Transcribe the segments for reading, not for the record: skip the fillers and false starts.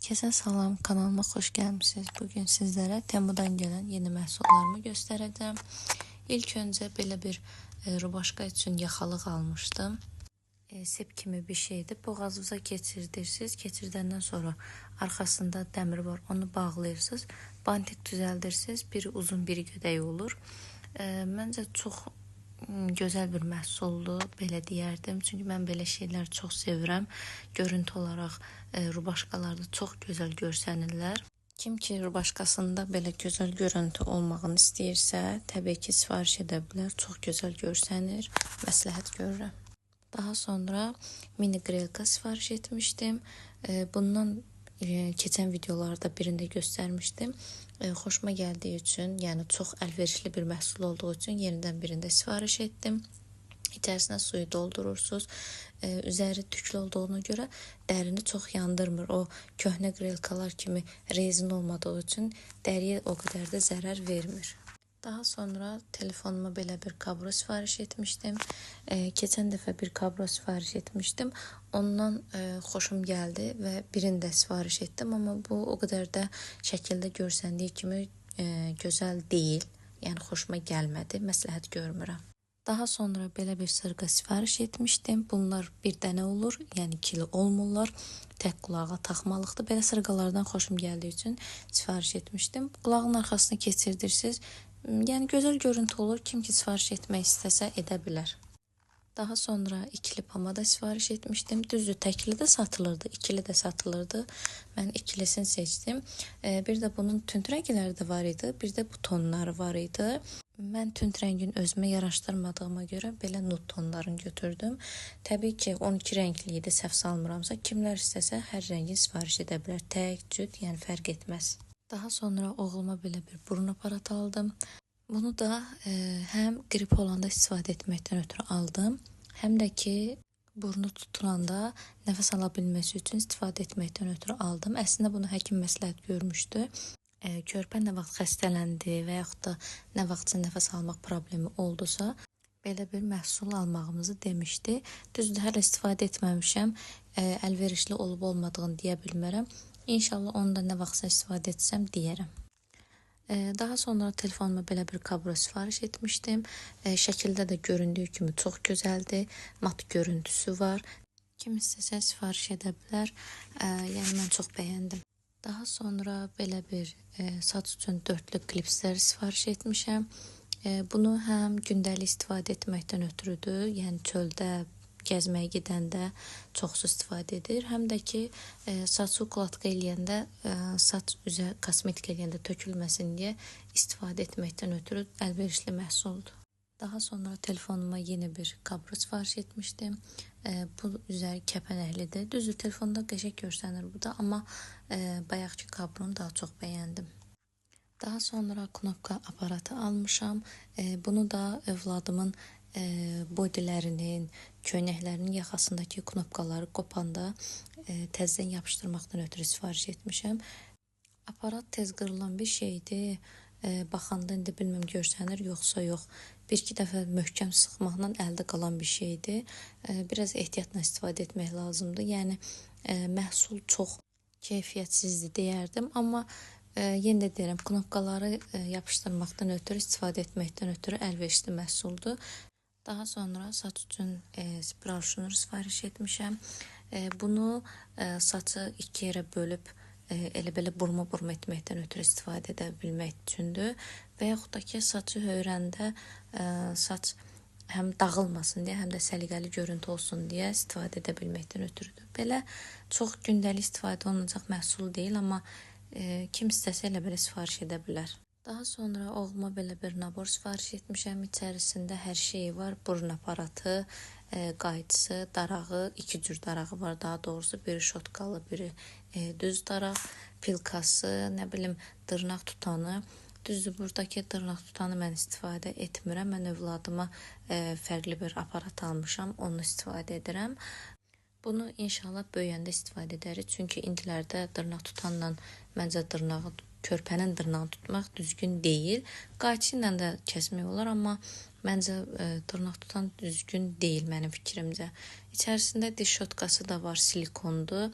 Herkese salam, kanalıma xoş gəlmisiniz. Bugün sizlərə Temudan gələn yeni məhsullarımı göstərəcəm. İlk öncə belə bir rubaşka üçün yaxalıq almışdım. Sep kimi bir şeydir. Boğazınıza keçirirsiniz. Keçirdəndən sonra arxasında dəmir var. Onu bağlayırsınız. Bantik düzəldirsiniz. Biri uzun, biri gödək olur. Məncə çox gözəl bir məhsuldur, belə deyərdim. Çünki mən belə şeylər çox sevirəm. Görüntü olaraq rubaşkalarda çox gözəl görsənirlər. Kim ki rubaşkasında belə gözəl görüntü olmağını istəyirsə, təbii ki sifariş edə bilər. Çox gözəl görsənir. Məsləhət görürəm. Daha sonra mini grelka sifariş etmişdim. Bundan keçən videolarda birində göstərmişdim. Xoşuma gəldiyi üçün, yəni çox əlverişli bir məhsul olduğu üçün yenidən birində sifariş etdim. İçərisinə suyu doldurursunuz. Üzəri tüklü olduğuna görə dərini çox yandırmır. O köhnə grelkalar kimi rezin olmadığı üçün dəriyə o qədər də zərər vermir. Daha sonra telefonuma belə bir kabro sifariş etmişdim. Keçən dəfə bir kabro sifariş etmişdim. Ondan xoşum gəldi və birini də sifariş etdim. Amma bu o qədər də şəkildə görsəndiyi kimi gözəl deyil. Yəni xoşuma gəlmədi, məsləhət görmürəm. Daha sonra belə bir sırğa sifariş etmişdim. Bunlar bir dənə olur, yəni ikili olmurlar. Tək qulağa taxmalıqdır. Belə sırğalardan xoşum gəldiyi üçün sifariş etmişdim. Qulağın arxasına keçirdirsiniz. Yəni gözəl görüntü olur. Kim ki sifariş etmək istəsə edə bilər. Daha sonra ikili pomada sifariş etmişdim. Düzdür, təkli də satılırdı, ikili də satılırdı. Mən ikilisini seçdim. Bir də bunun tünd rəngləri də var idi, bir də butonları var idi. Mən tünd rəngin özümə yaraşdırmadığıma görə belə nut tonlarını götürdüm. Təbii ki 12 rəngli idi, səhv salmıramsa. Kimlər istəsə hər rəngi sifariş edə bilər. Tək, cüt, yəni fərq etməz. Daha sonra oğluma belə bir burun aparatı aldım. Bunu da həm qrip olanda istifadə etməkdən ötürü aldım, həm də ki burnu tutulanda nəfəs ala bilməsi üçün istifadə etməkdən ötürü aldım. Əslində bunu həkim məsləhət görmüşdü. Körpə nə vaxt xəstələndi və yaxud da nə vaxtsa nəfəs almaq problemi oldusa, belə bir məhsul almağımızı demişdi. Düzdür, hələ istifadə etməmişəm, əlverişli olub olmadığını deyə bilmərəm. İnşallah onu da nə vaxtsa istifadə etsəm deyərəm. Daha sonra telefonuma belə bir kablo sifariş etmişdim. Şəkildə də göründüyü kimi çox gözəldir. Mat görüntüsü var. Kim istəsə sifariş edə bilər. Yəni mən çox bəyəndim. Daha sonra belə bir saç üçün dörtlü klipslər sifariş etmişəm. Bunu həm gündəlik istifadə etməkdən ötürüdür. Yəni çöldə gəzməyə gedəndə çoxsu istifadə edir. Həm də ki saçı ukladka eləyəndə, saç üzə kosmetika eləyəndə tökülməsin deyə istifadə etməkdən ötürü əlverişli məhsuldur. Daha sonra telefonuma yeni bir kabro sifariş etmişdim. Bu üzəri kəpənəklidir. Düzdür, telefonda qəşəng görsənir bu da, amma bayaqki kabronu daha çox bəyəndim. Daha sonra knopka aparatı almışam. Bunu da övladımın bodylərinin, köynəklərinin yaxasındakı knopkaları qopanda təzədən yapışdırmaqdan ötürü sifariş etmişəm. Aparat tez qırılan bir şeydir. Baxanda indi bilməm görsənir yoxsa yox. Bir-iki dəfə möhkəm sıxmaqla əldə qalan bir şeydir. Biraz ehtiyatla istifadə etmək lazımdır. Yəni məhsul çox keyfiyyətsizdir deyərdim, amma yenə də deyirəm, knopkaları yapışdırmaqdan ötürü, istifadə etməkdən ötürü əlverişli məhsuldur. Daha sonra saç üçün spiral şnur sifariş etmişəm. Bunu saçı iki yerə bölüb elə belə burma etməkdən ötürü istifadə edə bilmək üçündür. Və yaxud da ki saçı hörəndə saç həm dağılmasın deyə, həm də səliqəli görüntü olsun deyə istifadə edə bilməkdən ötürüdür. Belə çox gündəlik istifadə olunacaq məhsul deyil, amma kim istəsə elə belə sifariş edə bilər. Daha sonra oğluma belə bir nabor sifariş etmişəm. İçərisində hər şey var. Burun aparatı, qayçısı, darağı, iki cür darağı var daha doğrusu. Biri şotkalı, biri düz daraq, pilkası, nə bilim dırnaq tutanı. Düzdür, buradakı dırnaq tutanı mən istifadə etmirəm. Mən övladıma fərqli bir aparat almışam, onu istifadə edirəm. Bunu inşallah böyüyəndə istifadə edərik. Çünki indilərdə dırnaq tutanla məncə körpənin dırnağını tutmaq düzgün deyil. Qayçı ilə də kəsmək olar, amma məncə dırnaq tutan düzgün deyil mənim fikrimcə. İçərisində diş şotkası da var, silikondur.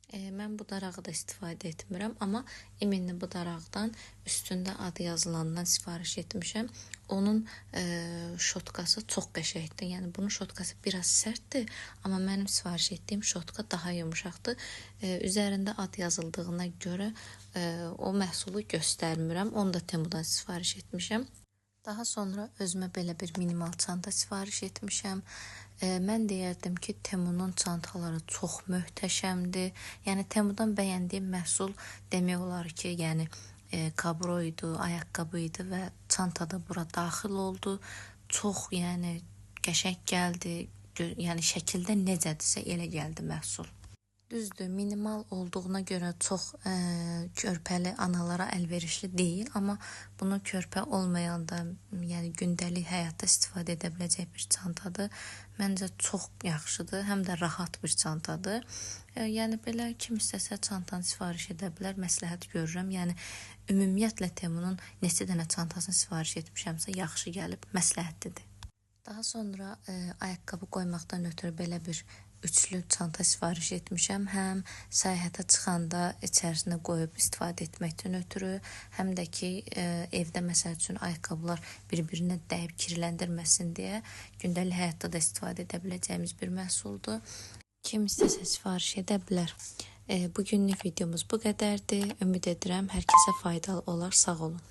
Mən bu darağı da istifadə etmirəm, amma iminli bu daraqdan üstündə adı yazılandan sifariş etmişəm. Onun şotkası çox qəşəngdir. Yəni bunun şotkası biraz sərtdir, amma mənim sifariş etdiyim şotka daha yumşaqdır. Üzərində ad yazıldığına görə o məhsulu göstərmirəm. Onu da Temudan sifariş etmişəm. Daha sonra özümə belə bir minimal çanta sifariş etmişəm. Mən deyərdim ki, Temunun çantaları çox möhtəşəmdir. Yəni Temudan bəyəndiyim məhsul demək olar ki, yəni kabro idi, ayaqqabı idi və çantada bura daxil oldu. Çox, yəni qəşəng gəldi. Yəni şəkildə necədirsə elə gəldi məhsul. Düzdür, minimal olduğuna görə çox körpəli analara əlverişli deyil, amma bunu körpə olmayanda, yəni gündəlik həyatda istifadə edə biləcək bir çantadır. Məncə çox yaxşıdır, həm də rahat bir çantadır. Yəni belə kim istəsə çantanı sifariş edə bilər, məsləhət görürəm. Yəni ümumiyyətlə Temunun neçə dənə çantasını sifariş etmişəmsə yaxşı gəlib, məsləhətlidir. Daha sonra ayaqqabı qoymaqdan ötürü belə bir üçlü çanta sifariş etmişəm. Həm səyahətə çıxanda içərisinə qoyub istifadə etməkdən ötürü, həm də ki, evdə məsəl üçün ayaqqabılar bir-birinə dəyib kirləndirməsin deyə gündəlik həyatda da istifadə edə biləcəyimiz bir məhsuldur. Kim istəsə sifariş edə bilər. Bugünlük videomuz bu qədərdir. Ümid edirəm hər kəsə faydalı olar. Sağ olun.